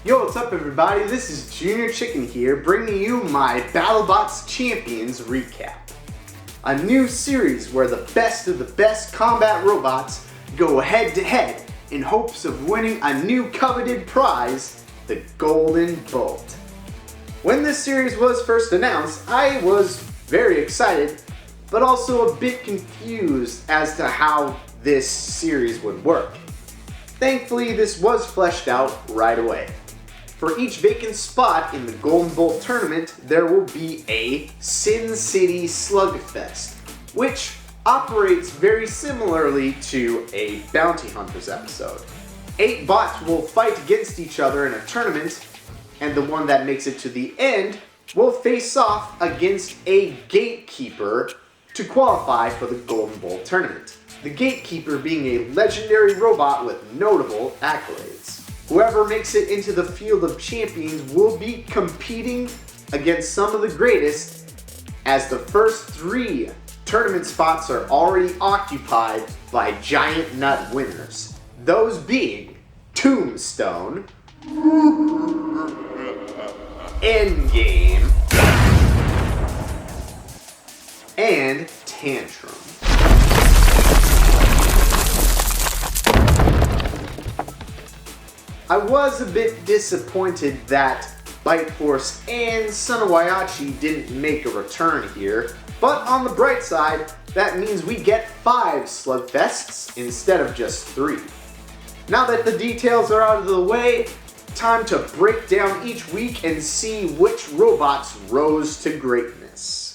Yo, what's up everybody? This is Junior Chicken here, bringing you my BattleBots Champions recap. A new series where the best of the best combat robots go head to head in hopes of winning a new coveted prize, the Golden Bolt. When this series was first announced, I was very excited, but also a bit confused as to how this series would work. Thankfully, this was fleshed out right away. For each vacant spot in the Golden Bolt tournament, there will be a Sin City Slugfest, which operates very similarly to a Bounty Hunters episode. 8 bots will fight against each other in a tournament, and the one that makes it to the end will face off against a gatekeeper to qualify for the Golden Bolt tournament. The gatekeeper being a legendary robot with notable accolades. Whoever makes it into the field of champions will be competing against some of the greatest, as the first 3 tournament spots are already occupied by giant nut winners. Those being Tombstone, Endgame, and Tantrum. I was a bit disappointed that Bite Force and Son of Waiachi didn't make a return here, but on the bright side, that means we get 5 Slugfests instead of just 3. Now that the details are out of the way, time to break down each week and see which robots rose to greatness.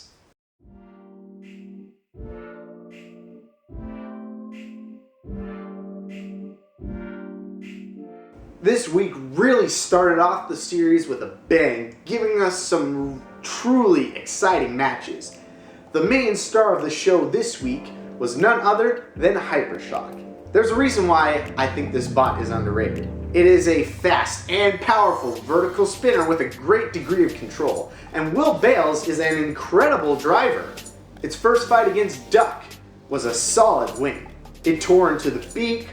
This week really started off the series with a bang, giving us some truly exciting matches. The main star of the show this week was none other than Hypershock. There's a reason why I think this bot is underrated. It is a fast and powerful vertical spinner with a great degree of control, and Will Bales is an incredible driver. Its first fight against Duck was a solid win. It tore into the beak,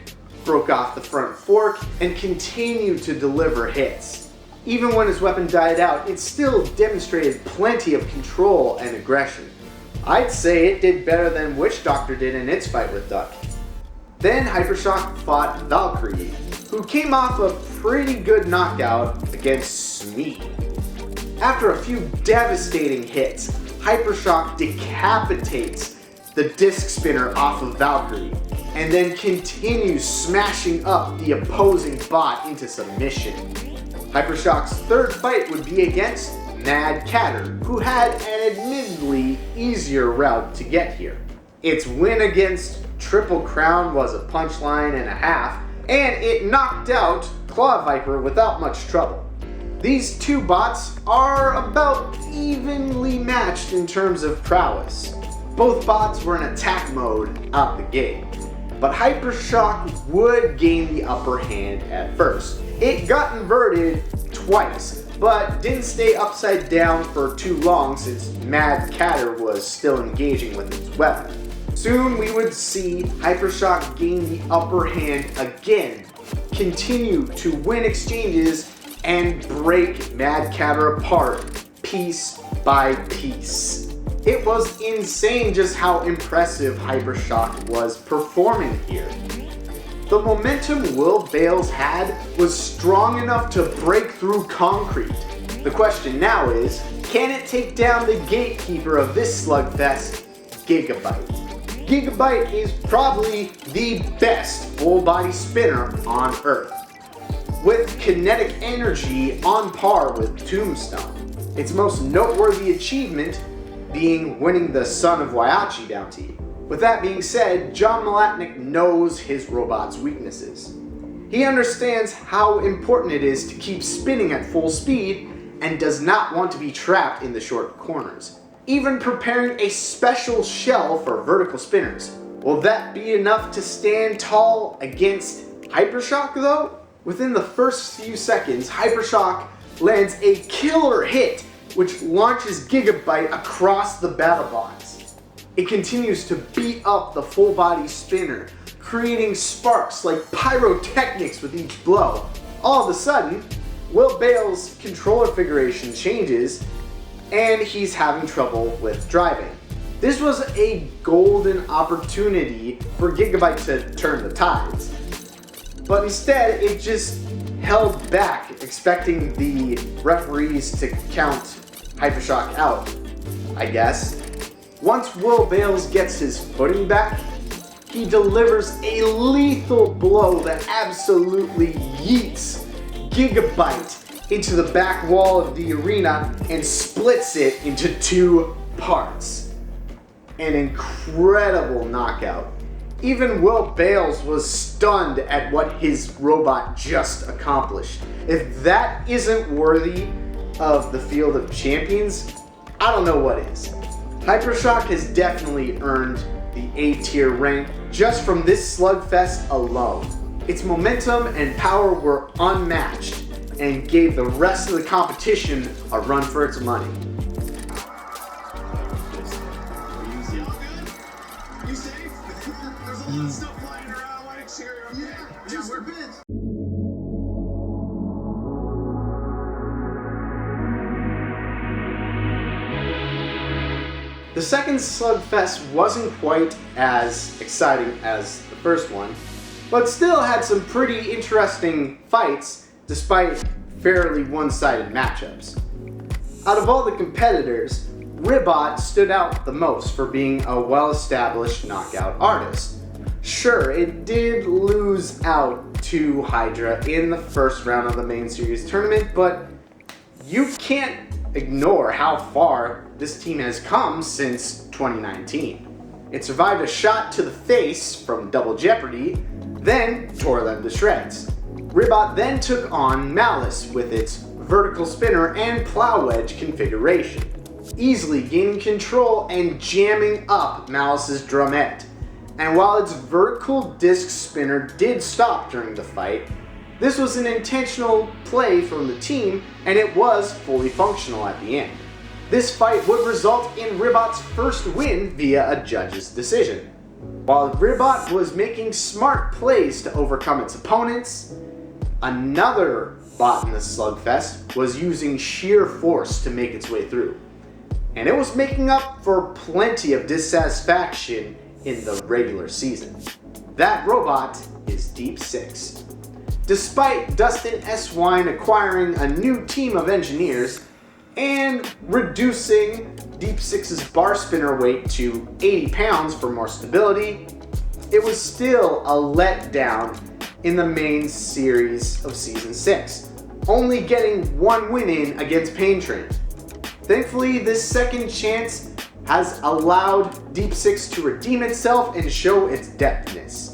broke off the front fork, and continued to deliver hits. Even when his weapon died out, it still demonstrated plenty of control and aggression. I'd say it did better than Witch Doctor did in its fight with Duck. Then Hypershock fought Valkyrie, who came off a pretty good knockout against Smee. After a few devastating hits, Hypershock decapitates the disc spinner off of Valkyrie, and then continues smashing up the opposing bot into submission. Hypershock's third fight would be against Mad Catter, who had an admittedly easier route to get here. Its win against Triple Crown was a punchline and a half, and it knocked out Claw Viper without much trouble. These 2 bots are about evenly matched in terms of prowess. Both bots were in attack mode out the gate, but Hypershock would gain the upper hand at first. It got inverted twice, but didn't stay upside down for too long since Mad Catter was still engaging with its weapon. Soon we would see Hypershock gain the upper hand again, continue to win exchanges, and break Mad Catter apart piece by piece. It was insane just how impressive Hypershock was performing here. The momentum Will Bales had was strong enough to break through concrete. The question now is, can it take down the gatekeeper of this slugfest, Gigabyte? Gigabyte is probably the best full-body spinner on Earth, with kinetic energy on par with Tombstone. Its most noteworthy achievement being winning the Son of Waiachi bounty. With that being said, John Malatnik knows his robot's weaknesses. He understands how important it is to keep spinning at full speed and does not want to be trapped in the short corners, even preparing a special shell for vertical spinners. Will that be enough to stand tall against Hypershock though? Within the first few seconds, Hypershock lands a killer hit which launches Gigabyte across the BattleBots. It continues to beat up the full body spinner, creating sparks like pyrotechnics with each blow. All of a sudden, Will Bale's controller configuration changes, and he's having trouble with driving. This was a golden opportunity for Gigabyte to turn the tides, but instead it just held back, expecting the referees to count Hypershock out, I guess. Once Will Bales gets his footing back, he delivers a lethal blow that absolutely yeets Gigabyte into the back wall of the arena and splits it into 2 parts. An incredible knockout. Even Will Bales was stunned at what his robot just accomplished. If that isn't worthy of the Field of Champions, I don't know what is. Hypershock has definitely earned the A-tier rank just from this Slugfest alone. Its momentum and power were unmatched and gave the rest of the competition a run for its money. The second Slugfest wasn't quite as exciting as the first one, but still had some pretty interesting fights despite fairly one-sided matchups. Out of all the competitors, Ribot stood out the most for being a well-established knockout artist. Sure, it did lose out to Hydra in the first round of the main series tournament, but you can't ignore how far this team has come since 2019. It survived a shot to the face from Double Jeopardy, then tore them to shreds. Ribot then took on Malice with its vertical spinner and plow wedge configuration, easily gaining control and jamming up Malice's drumette. And while its vertical disc spinner did stop during the fight, this was an intentional play from the team, and it was fully functional at the end. This fight would result in Ribot's first win via a judge's decision. While Ribot was making smart plays to overcome its opponents, another bot in the Slugfest was using sheer force to make its way through. And it was making up for plenty of dissatisfaction in the regular season. That robot is Deep Six. Despite Dustin S. Wine acquiring a new team of engineers and reducing Deep Six's bar spinner weight to 80 pounds for more stability, it was still a letdown in the main series of Season 6, only getting 1 win in against Pain Train. Thankfully, this second chance has allowed Deep Six to redeem itself and show its depthness.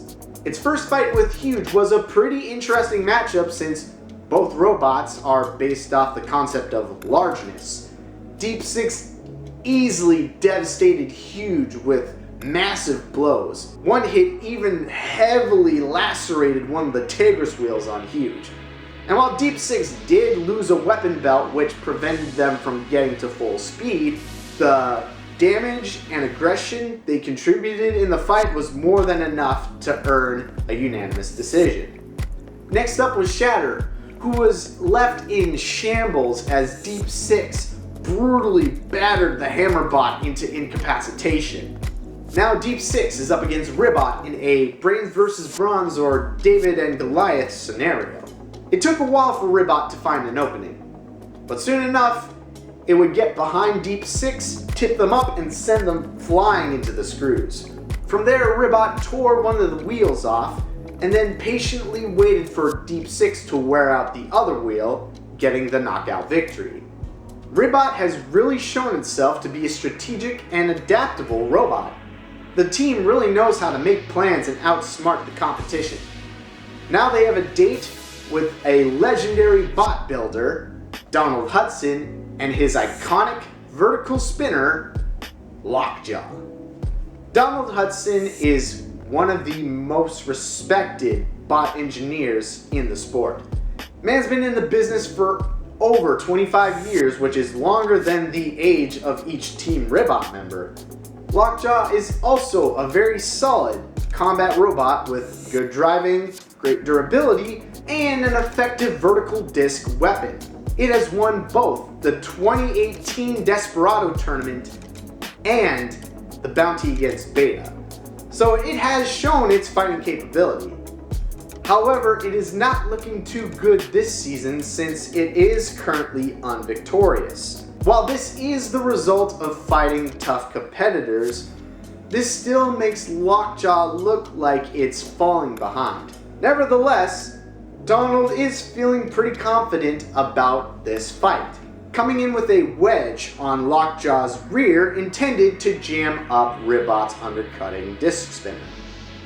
Its first fight with Huge was a pretty interesting matchup since both robots are based off the concept of largeness. Deep Six easily devastated Huge with massive blows. One hit even heavily lacerated one of the Tigris wheels on Huge. And while Deep Six did lose a weapon belt which prevented them from getting to full speed, the damage and aggression they contributed in the fight was more than enough to earn a unanimous decision. Next up was Shatter, who was left in shambles as Deep Six brutally battered the Hammerbot into incapacitation. Now Deep Six is up against Ribot in a Brains vs. Bronze or David and Goliath scenario. It took a while for Ribot to find an opening, but soon enough, it would get behind Deep Six, tip them up, and send them flying into the screws. From there, Ribot tore one of the wheels off, and then patiently waited for Deep Six to wear out the other wheel, getting the knockout victory. Ribot has really shown itself to be a strategic and adaptable robot. The team really knows how to make plans and outsmart the competition. Now they have a date with a legendary bot builder, Donald Hudson, and his iconic vertical spinner, Lockjaw. Donald Hudson is one of the most respected bot engineers in the sport. Man's been in the business for over 25 years, which is longer than the age of each Team Ribot member. Lockjaw is also a very solid combat robot with good driving, great durability, and an effective vertical disc weapon. It has won both the 2018 Desperado tournament and the Bounty against Beta, so it has shown its fighting capability. However, it is not looking too good this season since it is currently unvictorious. While this is the result of fighting tough competitors, this still makes Lockjaw look like it's falling behind. Nevertheless, Donald is feeling pretty confident about this fight, coming in with a wedge on Lockjaw's rear intended to jam up Ribbot's undercutting disc spinner.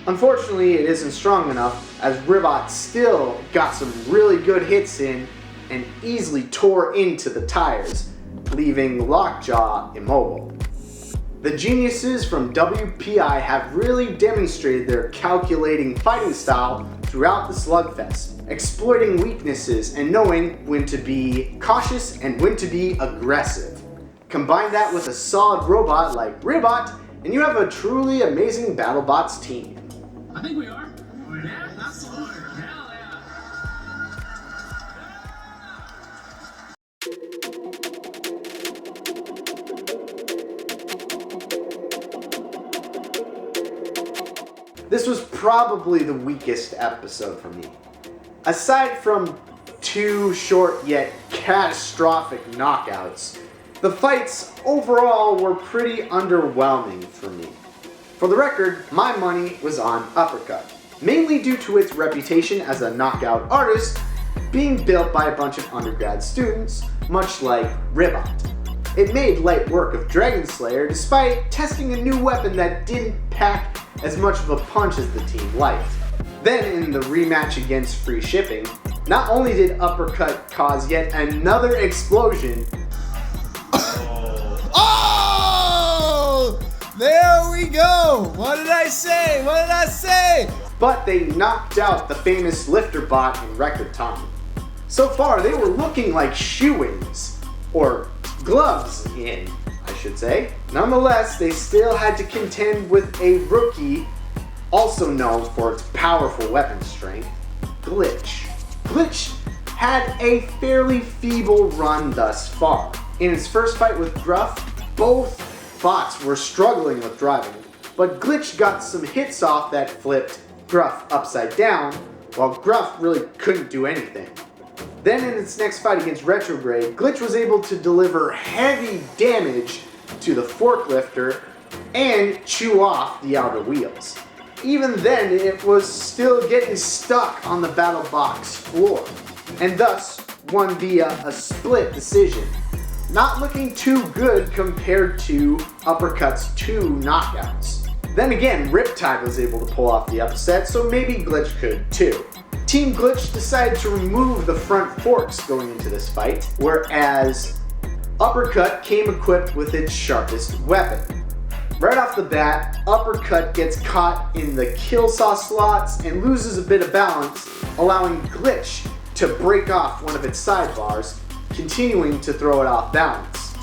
Unfortunately, it isn't strong enough as Ribbot still got some really good hits in and easily tore into the tires, leaving Lockjaw immobile. The geniuses from WPI have really demonstrated their calculating fighting style throughout the Slugfest, exploiting weaknesses and knowing when to be cautious and when to be aggressive. Combine that with a solid robot like Ribbot, and you have a truly amazing BattleBots team. I think we are. Yeah, that's the word. Hell yeah. This was probably the weakest episode for me. Aside from 2 short yet catastrophic knockouts, the fights overall were pretty underwhelming for me. For the record, my money was on Uppercut, mainly due to its reputation as a knockout artist being built by a bunch of undergrad students, much like Ribbot. It made light work of Dragon Slayer despite testing a new weapon that didn't pack as much of a punch as the team liked. Then in the rematch against Free Shipping, not only did Uppercut cause yet another explosion. Oh! There we go! What did I say? What did I say? But they knocked out the famous lifter bot in record time. So far, they were looking like shoe-ins, or gloves in, I should say. Nonetheless, they still had to contend with a rookie, also known for its powerful weapon strength, Glitch. Glitch had a fairly feeble run thus far. In its first fight with Gruff, both bots were struggling with driving, but Glitch got some hits off that flipped Gruff upside down, while Gruff really couldn't do anything. Then in its next fight against Retrograde, Glitch was able to deliver heavy damage to the forklifter and chew off the outer wheels. Even then, it was still getting stuck on the battle box floor, and thus won via a split decision. Not looking too good compared to Uppercut's 2 knockouts. Then again, Riptide was able to pull off the upset, so maybe Glitch could too. Team Glitch decided to remove the front forks going into this fight, whereas Uppercut came equipped with its sharpest weapon. Right off the bat, Uppercut gets caught in the kill saw slots and loses a bit of balance, allowing Glitch to break off one of its sidebars, continuing to throw it off balance.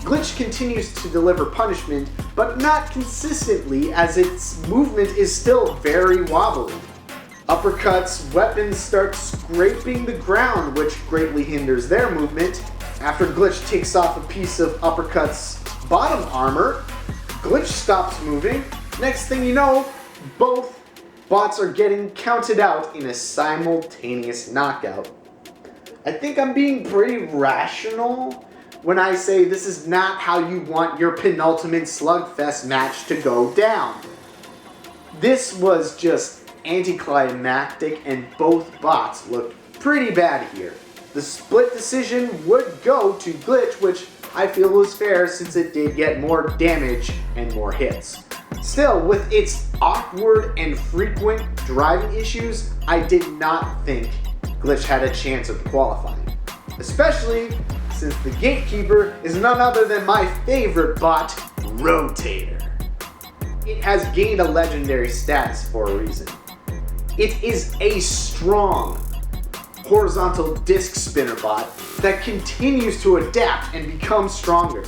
Glitch continues to deliver punishment, but not consistently as its movement is still very wobbly. Uppercut's weapons start scraping the ground, which greatly hinders their movement. After Glitch takes off a piece of Uppercut's bottom armor, Glitch stops moving. Next thing you know, both bots are getting counted out in a simultaneous knockout. I think I'm being pretty rational when I say this is not how you want your penultimate Slugfest match to go down. This was just anticlimactic and both bots looked pretty bad here. The split decision would go to Glitch, which I feel was fair since it did get more damage and more hits. Still, with its awkward and frequent driving issues, I did not think Glitch had a chance of qualifying. Especially since the gatekeeper is none other than my favorite bot, Rotator. It has gained a legendary status for a reason. It is a strong horizontal disc spinner bot that continues to adapt and become stronger.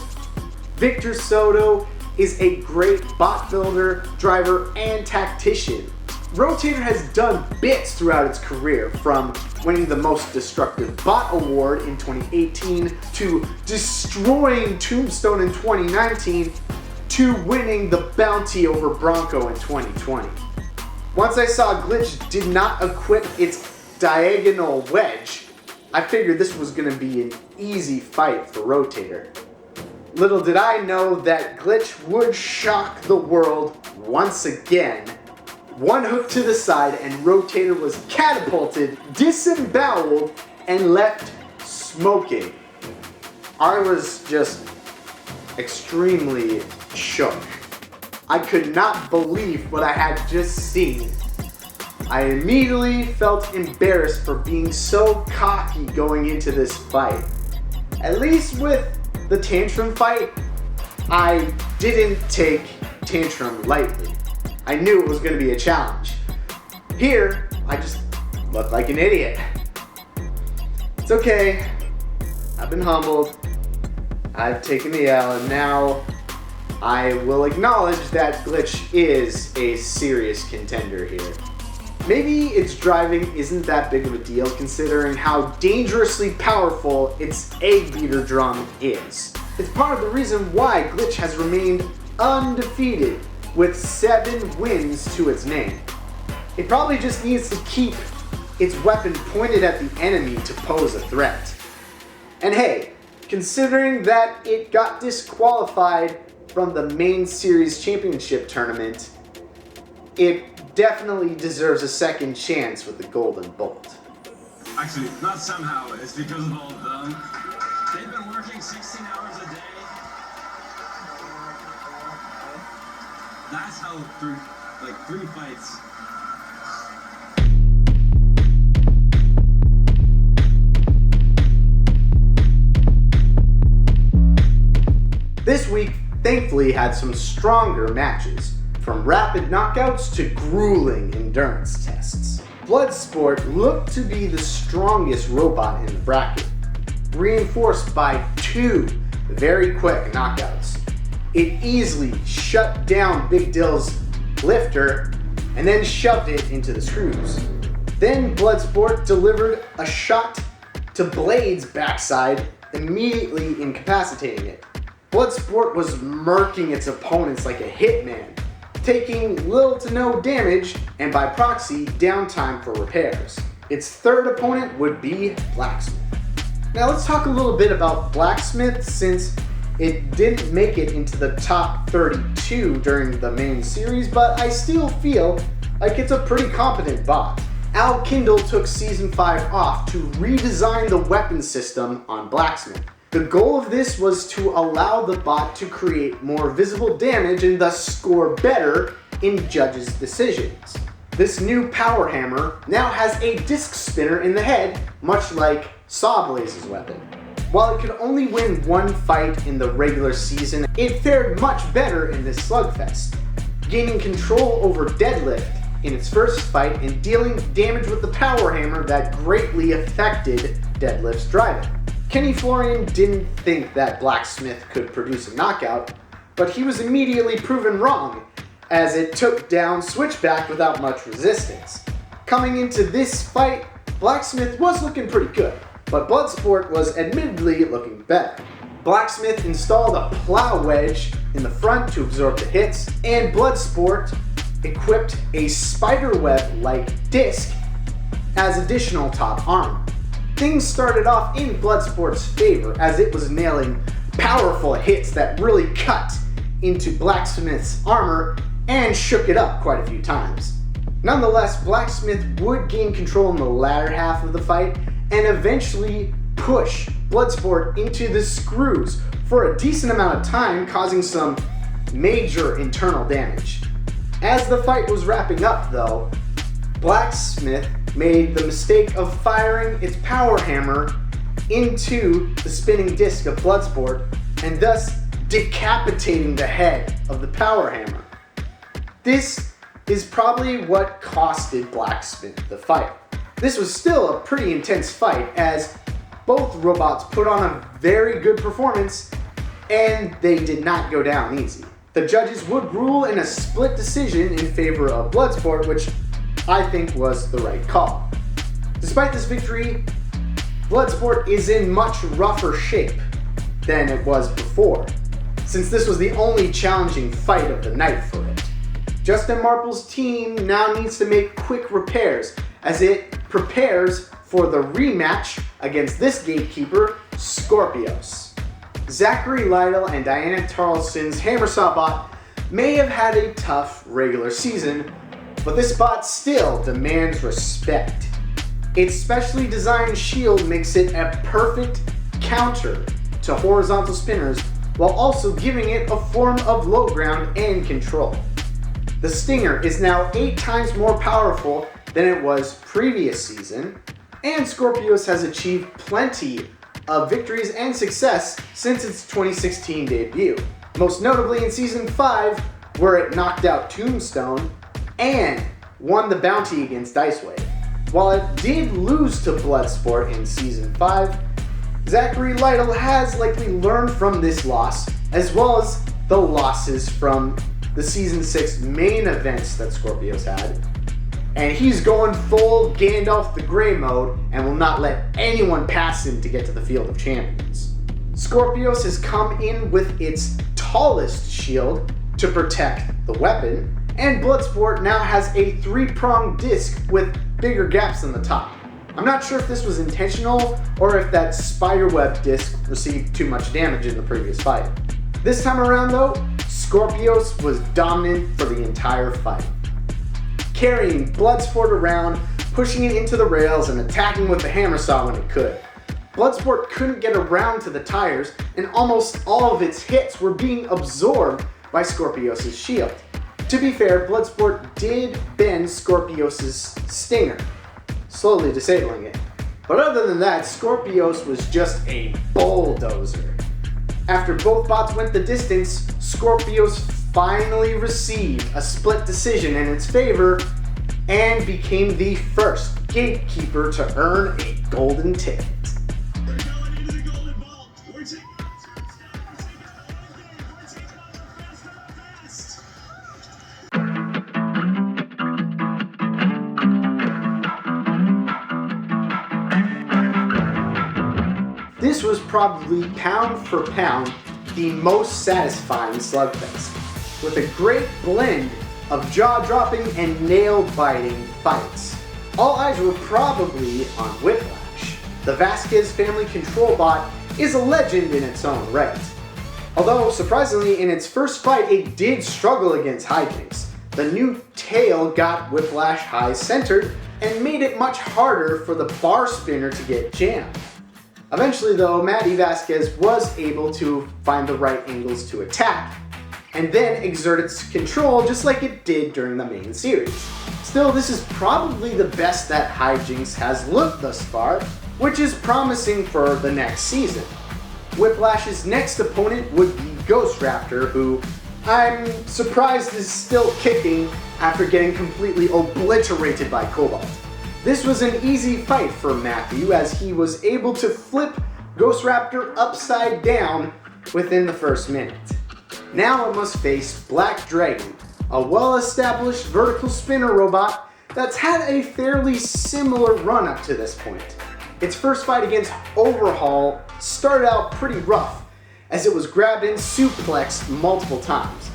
Victor Soto is a great bot builder, driver, and tactician. Rotator has done bits throughout its career, from winning the Most Destructive Bot Award in 2018 to destroying Tombstone in 2019 to winning the bounty over Bronco in 2020. Once I saw Glitch did not equip its diagonal wedge, I figured this was going to be an easy fight for Rotator. Little did I know that Glitch would shock the world once again. One hook to the side and Rotator was catapulted, disemboweled, and left smoking. I was just extremely shook. I could not believe what I had just seen. I immediately felt embarrassed for being so cocky going into this fight. At least with the Tantrum fight, I didn't take Tantrum lightly. I knew it was going to be a challenge. Here, I just looked like an idiot. It's okay. I've been humbled. I've taken the L, and now I will acknowledge that Glitch is a serious contender here. Maybe its driving isn't that big of a deal considering how dangerously powerful its egg beater drum is. It's part of the reason why Glitch has remained undefeated with 7 wins to its name. It probably just needs to keep its weapon pointed at the enemy to pose a threat. And hey, considering that it got disqualified from the main series championship tournament, it definitely deserves a second chance with the Golden Bolt. Actually, not somehow. It's because of all of them. They've been working 16 hours a day. That's how through like 3 fights. This week, thankfully, had some stronger matches, from rapid knockouts to grueling endurance tests. Bloodsport looked to be the strongest robot in the bracket, reinforced by 2 very quick knockouts. It easily shut down Big Dill's lifter and then shoved it into the screws. Then Bloodsport delivered a shot to Blade's backside, immediately incapacitating it. Bloodsport was murking its opponents like a hitman, taking little to no damage and by proxy downtime for repairs. Its third opponent would be Blacksmith. Now let's talk a little bit about Blacksmith since it didn't make it into the top 32 during the main series, but I still feel like it's a pretty competent bot. Al Kindle took Season 5 off to redesign the weapon system on Blacksmith. The goal of this was to allow the bot to create more visible damage and thus score better in judges' decisions. This new power hammer now has a disc spinner in the head, much like Sawblaze's weapon. While it could only win 1 fight in the regular season, it fared much better in this Slugfest, gaining control over Deadlift in its first fight and dealing damage with the power hammer that greatly affected Deadlift's driving. Kenny Florian didn't think that Blacksmith could produce a knockout, but he was immediately proven wrong, as it took down Switchback without much resistance. Coming into this fight, Blacksmith was looking pretty good, but Bloodsport was admittedly looking better. Blacksmith installed a plow wedge in the front to absorb the hits, and Bloodsport equipped a spiderweb-like disc as additional top armor. Things started off in Bloodsport's favor as it was nailing powerful hits that really cut into Blacksmith's armor and shook it up quite a few times. Nonetheless, Blacksmith would gain control in the latter half of the fight and eventually push Bloodsport into the screws for a decent amount of time, causing some major internal damage. As the fight was wrapping up though, Blacksmith made the mistake of firing its power hammer into the spinning disc of Bloodsport and thus decapitating the head of the power hammer. This is probably what costed Blacksmith the fight. This was still a pretty intense fight as both robots put on a very good performance and they did not go down easy. The judges would rule in a split decision in favor of Bloodsport, which I think was the right call. Despite this victory, Bloodsport is in much rougher shape than it was before, since this was the only challenging fight of the night for it. Justin Marple's team now needs to make quick repairs as it prepares for the rematch against this gatekeeper, Scorpios. Zachary Lytle and Diana Tarlson's Hammersaw bot may have had a tough regular season, but this bot still demands respect. Its specially designed shield makes it a perfect counter to horizontal spinners while also giving it a form of low ground and control. The Stinger is now 8 times more powerful than it was previous season, and Scorpios has achieved plenty of victories and success since its 2016 debut, most notably in Season 5 where it knocked out Tombstone and won the bounty against Dicewave. While it did lose to Bloodsport in Season 5, Zachary Lytle has likely learned from this loss, as well as the losses from the Season 6 main events that Scorpios had, and he's going full Gandalf the Grey mode and will not let anyone pass him to get to the Field of Champions. Scorpios has come in with its tallest shield to protect the weapon, and Bloodsport now has a 3-pronged disc with bigger gaps on the top. I'm not sure if this was intentional or if that spiderweb disc received too much damage in the previous fight. This time around though, Scorpios was dominant for the entire fight, carrying Bloodsport around, pushing it into the rails and attacking with the Hammersaw when it could. Bloodsport couldn't get around to the tires, and almost all of its hits were being absorbed by Scorpios' shield. To be fair, Bloodsport did bend Scorpios' Stinger, slowly disabling it. But other than that, Scorpios was just a bulldozer. After both bots went the distance, Scorpios finally received a split decision in its favor and became the first gatekeeper to earn a golden ticket. We're going into the golden vault. We're taking on Tombstone. We're taking on the whole game. We're taking on the best of the best. This was probably pound for pound the most satisfying Slugfest, with a great blend of jaw-dropping and nail-biting fights. All eyes were probably on Whiplash. The Vasquez family control bot is a legend in its own right. Although, surprisingly, in its first fight it did struggle against hijinks. The new tail got Whiplash high-centered and made it much harder for the bar spinner to get jammed. Eventually though, Maddie Vasquez was able to find the right angles to attack, and then exert its control just like it did during the main series. Still, this is probably the best that Hijinks has looked thus far, which is promising for the next season. Whiplash's next opponent would be Ghost Raptor, who I'm surprised is still kicking after getting completely obliterated by Cobalt. This was an easy fight for Matthew as he was able to flip Ghost Raptor upside down within the first minute. Now it must face Black Dragon, a well-established vertical spinner robot that's had a fairly similar run up to this point. Its first fight against Overhaul started out pretty rough as it was grabbed and suplexed multiple times.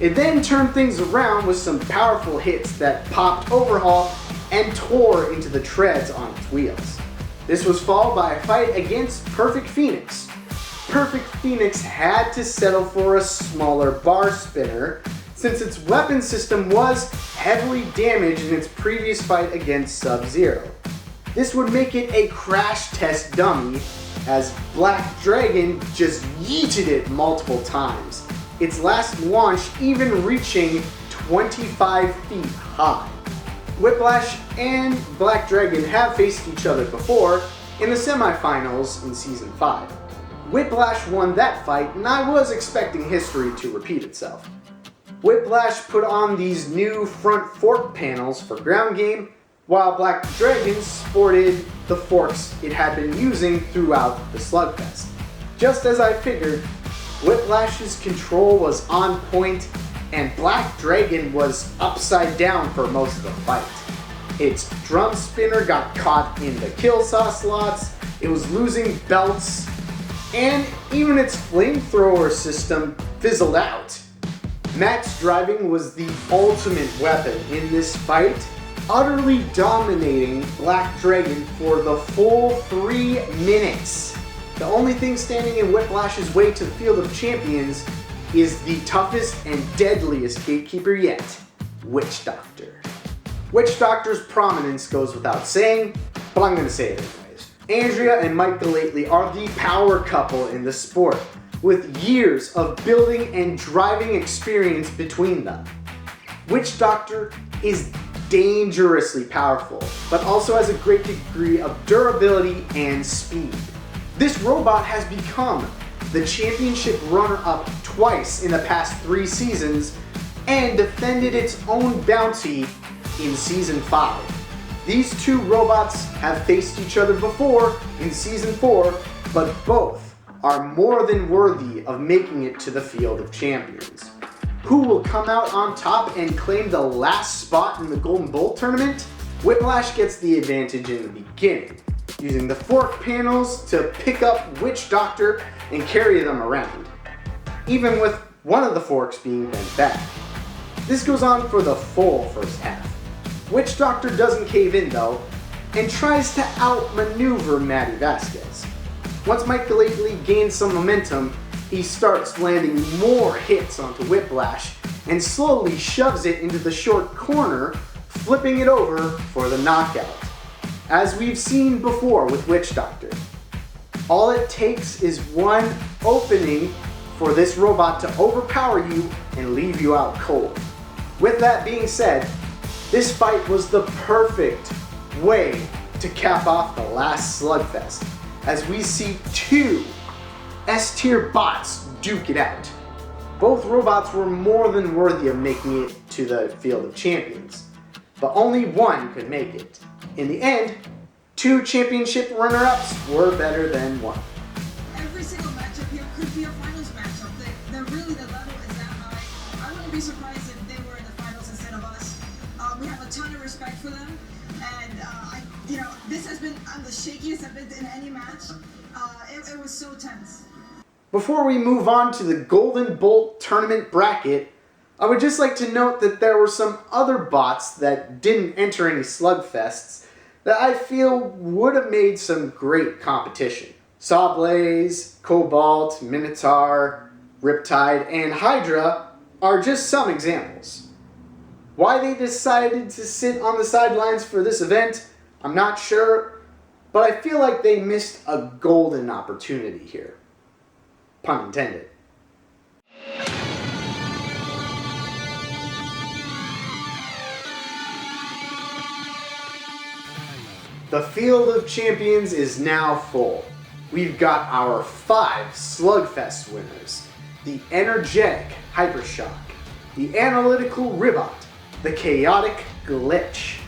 It then turned things around with some powerful hits that popped Overhaul and tore into the treads on its wheels. This was followed by a fight against Perfect Phoenix. Perfect Phoenix had to settle for a smaller bar spinner since its weapon system was heavily damaged in its previous fight against Sub-Zero. This would make it a crash test dummy as Black Dragon just yeeted it multiple times, its last launch even reaching 25 feet high. Whiplash and Black Dragon have faced each other before in the semifinals in Season 5. Whiplash won that fight, and I was expecting history to repeat itself. Whiplash put on these new front fork panels for ground game, while Black Dragon sported the forks it had been using throughout the Slugfest. Just as I figured, Whiplash's control was on point, and Black Dragon was upside down for most of the fight. Its drum spinner got caught in the kill saw slots, it was losing belts, and even its flamethrower system fizzled out. Max driving was the ultimate weapon in this fight, utterly dominating Black Dragon for the full 3 minutes. The only thing standing in Whiplash's way to the Field of Champions is the toughest and deadliest gatekeeper yet, Witch Doctor. Witch Doctor's prominence goes without saying, but I'm gonna say it anyways. Andrea and Mike Delately are the power couple in the sport, with years of building and driving experience between them. Witch Doctor is dangerously powerful, but also has a great degree of durability and speed. This robot has become the championship runner-up twice in the past 3 seasons and defended its own bounty in Season 5. These 2 robots have faced each other before in Season 4, but both are more than worthy of making it to the Field of Champions. Who will come out on top and claim the last spot in the Golden Bolt tournament? Whiplash gets the advantage in the beginning, using the fork panels to pick up Witch Doctor and carry them around, even with one of the forks being bent back. This goes on for the full first half. Witch Doctor doesn't cave in though, and tries to outmaneuver Maddie Vasquez. Once Mike Delately gains some momentum, he starts landing more hits onto Whiplash and slowly shoves it into the short corner, flipping it over for the knockout. As we've seen before with Witch Doctor, all it takes is one opening for this robot to overpower you and leave you out cold. With that being said, this fight was the perfect way to cap off the last Slugfest, as we see 2 S-tier bots duke it out. Both robots were more than worthy of making it to the Field of Champions, but only one could make it. In the end, 2 championship runner-ups were better than one. Every single matchup here could be a finals matchup. Really, the level is that high. I wouldn't be surprised if they were in the finals instead of us. We have a ton of respect for them, and this has been the shakiest I've been in any match. It was so tense. Before we move on to the Golden Bolt tournament bracket, I would just like to note that there were some other bots that didn't enter any Slugfests that I feel would have made some great competition. Sawblaze, Cobalt, Minotaur, Riptide, and Hydra are just some examples. Why they decided to sit on the sidelines for this event, I'm not sure, but I feel like they missed a golden opportunity here. Pun intended. The Field of Champions is now full. We've got our 5 Slugfest winners: the energetic Hypershock, the analytical Ribbot, the chaotic Glitch,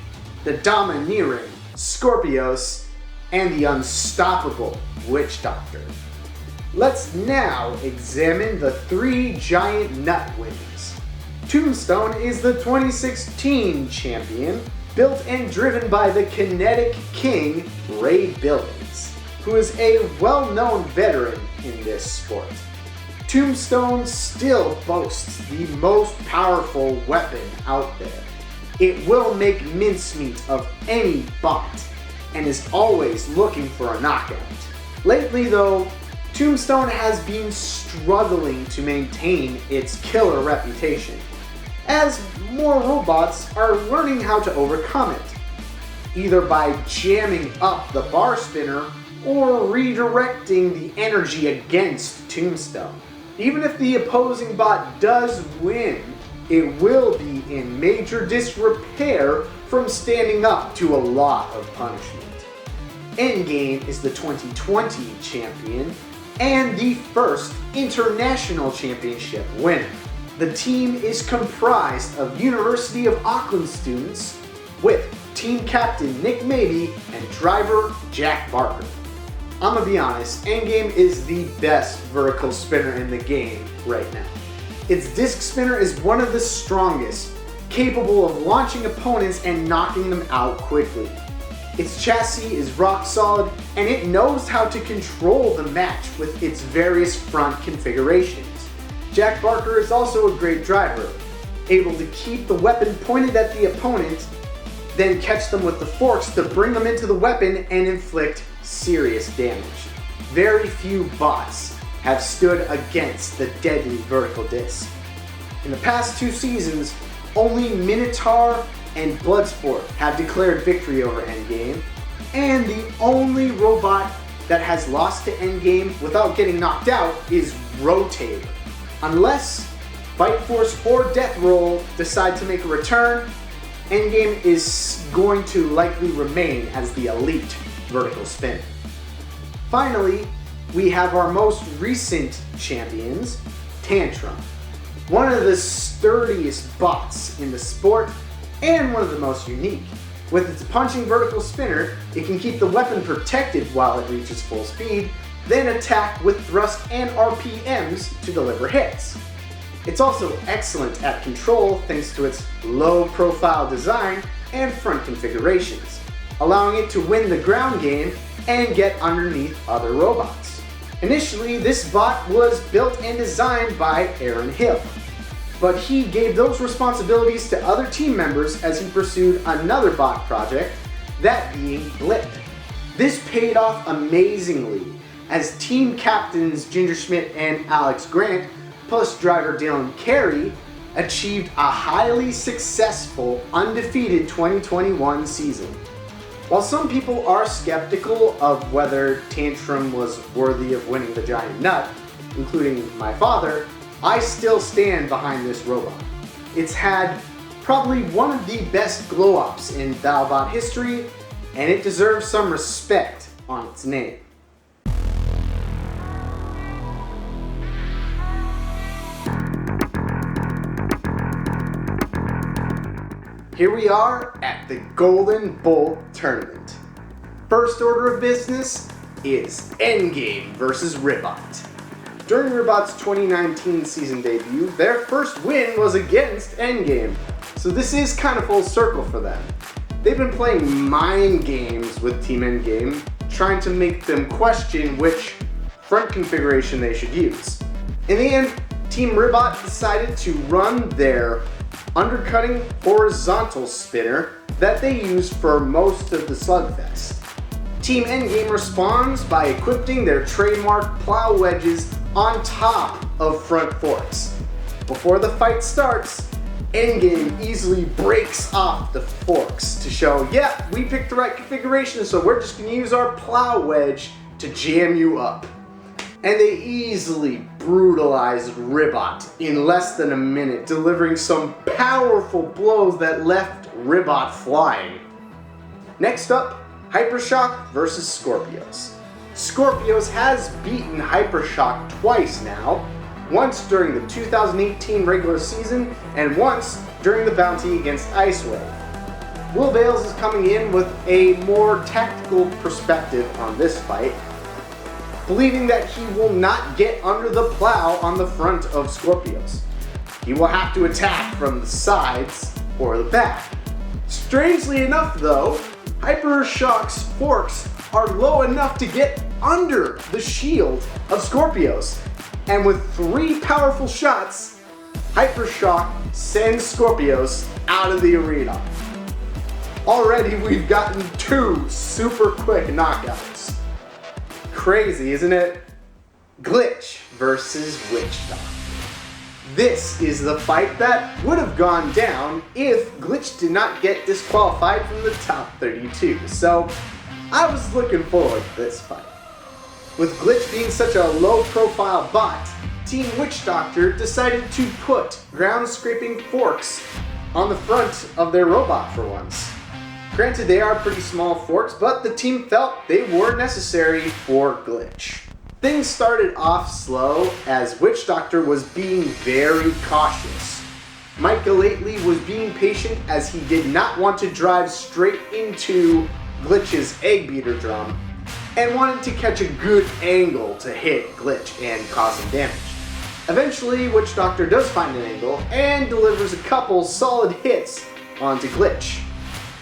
the domineering Scorpios, and the unstoppable Witch Doctor. Let's now examine the 3 giant nut winners. Tombstone is the 2016 champion, built and driven by the Kinetic King, Ray Billings, who is a well-known veteran in this sport. Tombstone still boasts the most powerful weapon out there. It will make mincemeat of any bot, and is always looking for a knockout. Lately though, Tombstone has been struggling to maintain its killer reputation, as more robots are learning how to overcome it, either by jamming up the bar spinner or redirecting the energy against Tombstone. Even if the opposing bot does win, it will be in major disrepair from standing up to a lot of punishment. Endgame is the 2020 champion and the first international championship winner. The team is comprised of University of Auckland students with team captain Nick Mabey and driver Jack Barker. I'm gonna be honest, Endgame is the best vertical spinner in the game right now. Its disc spinner is one of the strongest, capable of launching opponents and knocking them out quickly. Its chassis is rock solid, and it knows how to control the match with its various front configurations. Jack Barker is also a great driver, able to keep the weapon pointed at the opponent, then catch them with the forks to bring them into the weapon and inflict serious damage. Very few bots have stood against the deadly vertical disc. In the past 2 seasons, only Minotaur and Bloodsport have declared victory over Endgame, and the only robot that has lost to Endgame without getting knocked out is Rotator. Unless Bite Force or Death Roll decide to make a return, Endgame is going to likely remain as the elite vertical spinner. Finally, we have our most recent champions, Tantrum. One of the sturdiest bots in the sport and one of the most unique. With its punching vertical spinner, it can keep the weapon protected while it reaches full speed, then attack with thrust and RPMs to deliver hits. It's also excellent at control thanks to its low-profile design and front configurations, allowing it to win the ground game and get underneath other robots. Initially, this bot was built and designed by Aaron Hill, but he gave those responsibilities to other team members as he pursued another bot project, that being Blip. This paid off amazingly, as team captains Ginger Schmidt and Alex Grant, plus driver Dylan Carey, achieved a highly successful, undefeated 2021 season. While some people are skeptical of whether Tantrum was worthy of winning the Giant Nut, including my father, I still stand behind this robot. It's had probably one of the best glow-ups in BattleBot history, and it deserves some respect on its name. Here we are at the Golden Bolt Tournament. First order of business is Endgame versus Ribot. During Ribot's 2019 season debut, their first win was against Endgame, so this is kind of full circle for them. They've been playing mind games with Team Endgame, trying to make them question which front configuration they should use. In the end, Team Ribot decided to run their undercutting horizontal spinner that they used for most of the Slugfest. Team Endgame responds by equipping their trademark plow wedges on top of front forks. Before the fight starts, Endgame easily breaks off the forks to show, yeah, we picked the right configuration, so we're just gonna use our plow wedge to jam you up. And they easily brutalized Ribot in less than a minute, delivering some powerful blows that left Ribot flying. Next up, Hypershock versus Scorpios. Scorpios has beaten Hypershock twice now, once during the 2018 regular season and once during the bounty against Icewave. Will Bales is coming in with a more tactical perspective on this fight, believing that he will not get under the plow on the front of Scorpios. He will have to attack from the sides or the back. Strangely enough though, Hypershock's forks are low enough to get under the shield of Scorpios, and with 3 powerful shots, Hypershock sends Scorpios out of the arena. Already we've gotten 2 super quick knockouts. Crazy, isn't it? Glitch versus Witch Doctor. This is the fight that would have gone down if Glitch did not get disqualified from the top 32. So I was looking forward to this fight. With Glitch being such a low-profile bot, Team Witch Doctor decided to put ground-scraping forks on the front of their robot for once. Granted, they are pretty small forks, but the team felt they were necessary for Glitch. Things started off slow as Witch Doctor was being very cautious. Mike Galately was being patient as he did not want to drive straight into Glitch's egg beater drum and wanted to catch a good angle to hit Glitch and cause him damage. Eventually, Witch Doctor does find an angle and delivers a couple solid hits onto Glitch.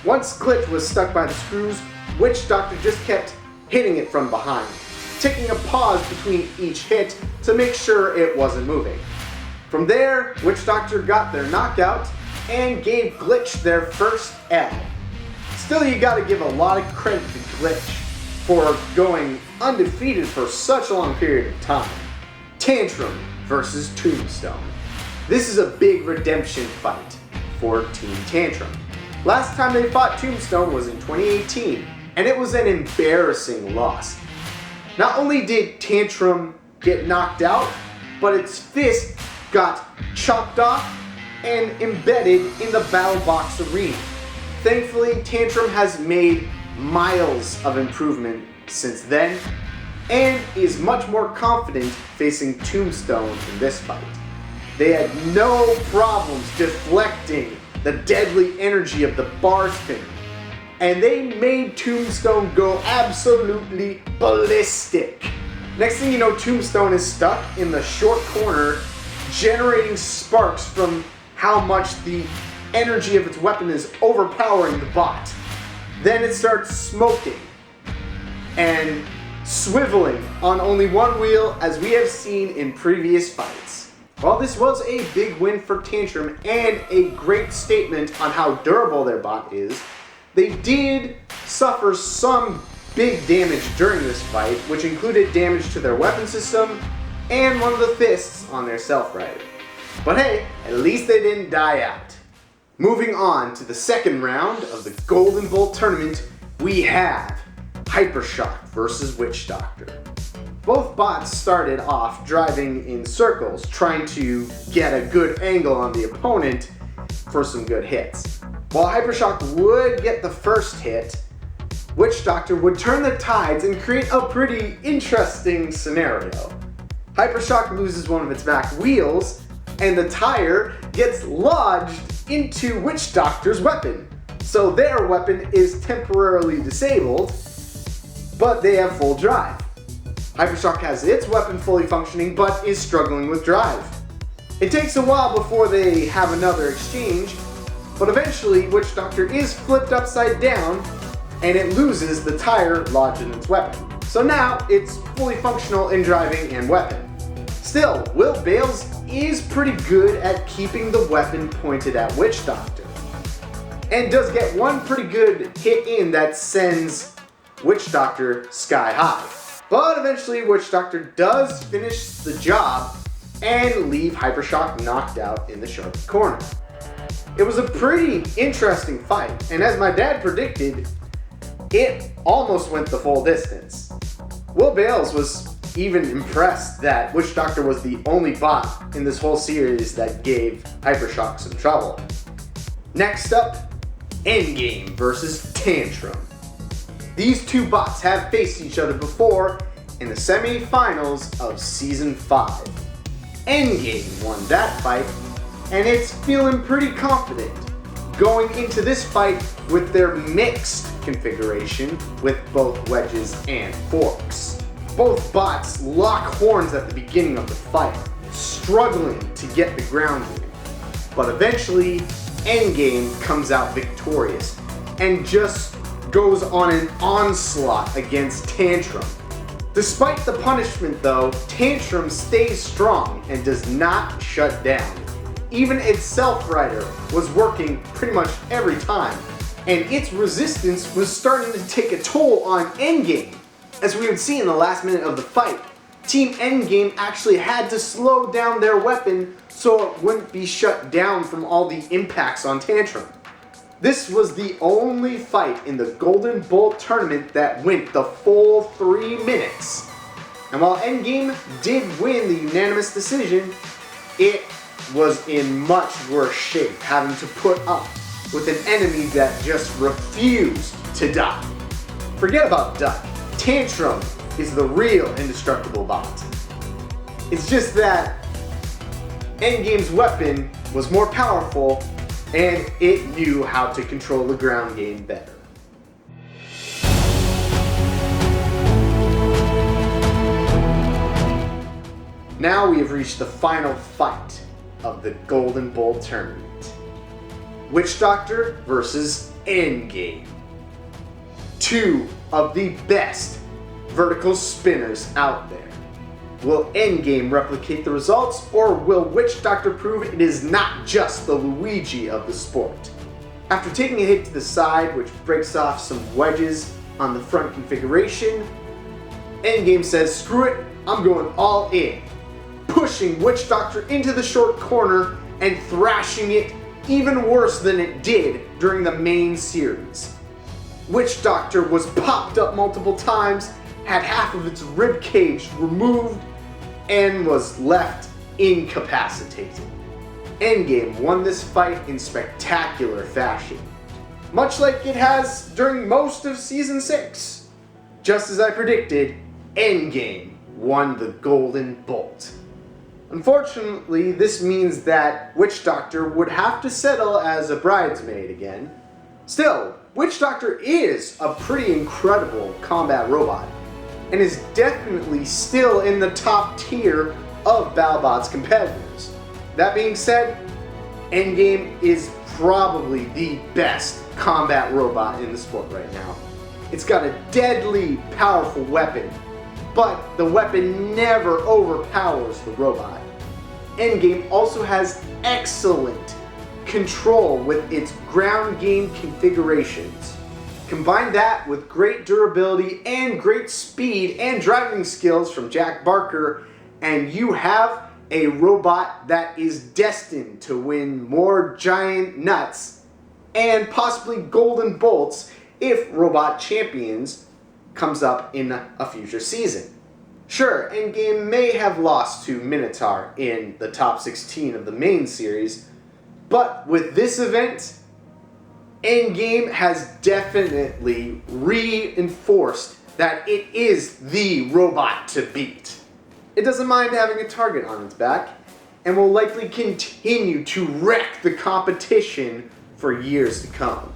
Once Glitch was stuck by the screws, Witch Doctor just kept hitting it from behind, taking a pause between each hit to make sure it wasn't moving. From there, Witch Doctor got their knockout and gave Glitch their first L. Still, you gotta give a lot of credit to Glitch for going undefeated for such a long period of time. Tantrum versus Tombstone. This is a big redemption fight for Team Tantrum. Last time they fought Tombstone was in 2018, and it was an embarrassing loss. Not only did Tantrum get knocked out, but its fist got chopped off and embedded in the BattleBots arena. Thankfully, Tantrum has made miles of improvement since then, and is much more confident facing Tombstone in this fight. They had no problems deflecting the deadly energy of the bar spin, and they made Tombstone go absolutely ballistic. Next thing you know, Tombstone is stuck in the short corner, generating sparks from how much the energy of its weapon is overpowering the bot. Then it starts smoking and swiveling on only one wheel, as we have seen in previous fights. While this was a big win for Tantrum and a great statement on how durable their bot is, they did suffer some big damage during this fight, which included damage to their weapon system and one of the fists on their Self-Rider. But hey, at least they didn't die out. Moving on to the second round of the Golden Bolt tournament, we have Hypershock versus Witch Doctor. Both bots started off driving in circles, trying to get a good angle on the opponent for some good hits. While Hypershock would get the first hit, Witch Doctor would turn the tides and create a pretty interesting scenario. Hypershock loses one of its back wheels, and the tire gets lodged into Witch Doctor's weapon. So their weapon is temporarily disabled, but they have full drive. Hypershock has its weapon fully functioning, but is struggling with drive. It takes a while before they have another exchange, but eventually Witch Doctor is flipped upside down, and it loses the tire lodged in its weapon. So now it's fully functional in driving and weapon. Still, Will Bales is pretty good at keeping the weapon pointed at Witch Doctor, and does get one pretty good hit in that sends Witch Doctor sky high. But eventually Witch Doctor does finish the job and leave Hypershock knocked out in the sharp corner. It was a pretty interesting fight, and as my dad predicted, it almost went the full distance. Will Bales was even impressed that Witch Doctor was the only bot in this whole series that gave Hypershock some trouble. Next up, Endgame versus Tantrum. These two bots have faced each other before in the semi-finals of Season 5. Endgame won that fight, and it's feeling pretty confident going into this fight with their mixed configuration with both wedges and forks. Both bots lock horns at the beginning of the fight, struggling to get the ground game. But eventually, Endgame comes out victorious and just goes on an onslaught against Tantrum. Despite the punishment though, Tantrum stays strong and does not shut down. Even its Self-Rider was working pretty much every time, and its resistance was starting to take a toll on Endgame. As we would see in the last minute of the fight, Team Endgame actually had to slow down their weapon so it wouldn't be shut down from all the impacts on Tantrum. This was the only fight in the Golden Bolt tournament that went the full 3 minutes. And while Endgame did win the unanimous decision, it was in much worse shape, having to put up with an enemy that just refused to die. Forget about Duck. Tantrum is the real indestructible bot. It's just that Endgame's weapon was more powerful, and it knew how to control the ground game better. Now we have reached the final fight of the Golden Bowl tournament. Witch Doctor versus Endgame. Two of the best vertical spinners out there. Will Endgame replicate the results, or will Witch Doctor prove it is not just the Luigi of the sport? After taking a hit to the side, which breaks off some wedges on the front configuration, Endgame says, "Screw it, I'm going all in," pushing Witch Doctor into the short corner and thrashing it even worse than it did during the main series. Witch Doctor was popped up multiple times, had half of its rib cage removed, and was left incapacitated. Endgame won this fight in spectacular fashion, much like it has during most of Season 6. Just as I predicted, Endgame won the Golden Bolt. Unfortunately, this means that Witch Doctor would have to settle as a bridesmaid again. Still, Witch Doctor is a pretty incredible combat robot, and is definitely still in the top tier of BattleBots competitors. That being said, Endgame is probably the best combat robot in the sport right now. It's got a deadly powerful weapon, but the weapon never overpowers the robot. Endgame also has excellent control with its ground game configurations. Combine that with great durability and great speed and driving skills from Jack Barker, and you have a robot that is destined to win more giant nuts and possibly golden bolts if BattleBots Champions comes up in a future season. Sure, Endgame may have lost to Minotaur in the top 16 of the main series, but with this event, Endgame has definitely reinforced that it is the robot to beat. It doesn't mind having a target on its back, and will likely continue to wreck the competition for years to come.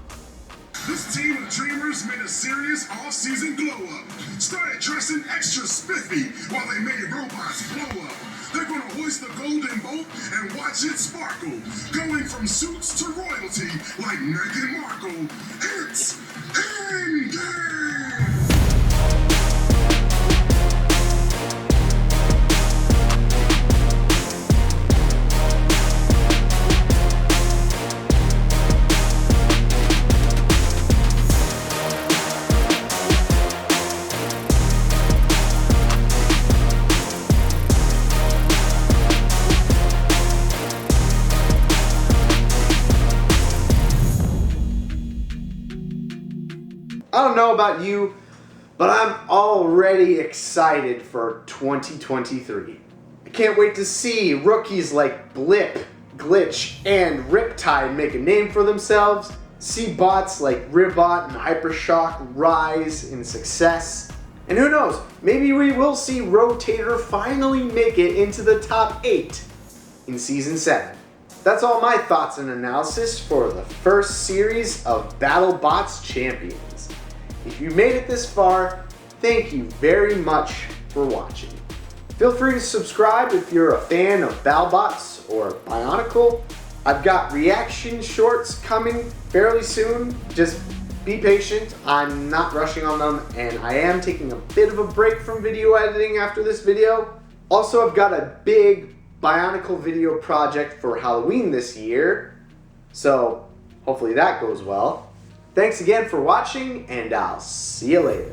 This team of dreamers made a serious off-season glow-up. Started dressing extra spiffy while they made robots blow up. They're gonna hoist the golden bolt and watch it sparkle. Going from suits to royalty like Meghan Markle. It's Endgame! I don't know about you, but I'm already excited for 2023. I can't wait to see rookies like Blip, Glitch, and Riptide make a name for themselves, see bots like Ribbot and Hypershock rise in success, and who knows, maybe we will see Rotator finally make it into the top 8 in Season 7. That's all my thoughts and analysis for the first series of BattleBots Champions. If you made it this far, thank you very much for watching. Feel free to subscribe if you're a fan of BattleBots or Bionicle. I've got reaction shorts coming fairly soon. Just be patient. I'm not rushing on them, and I am taking a bit of a break from video editing after this video. Also, I've got a big Bionicle video project for Halloween this year, so hopefully that goes well. Thanks again for watching, and I'll see you later.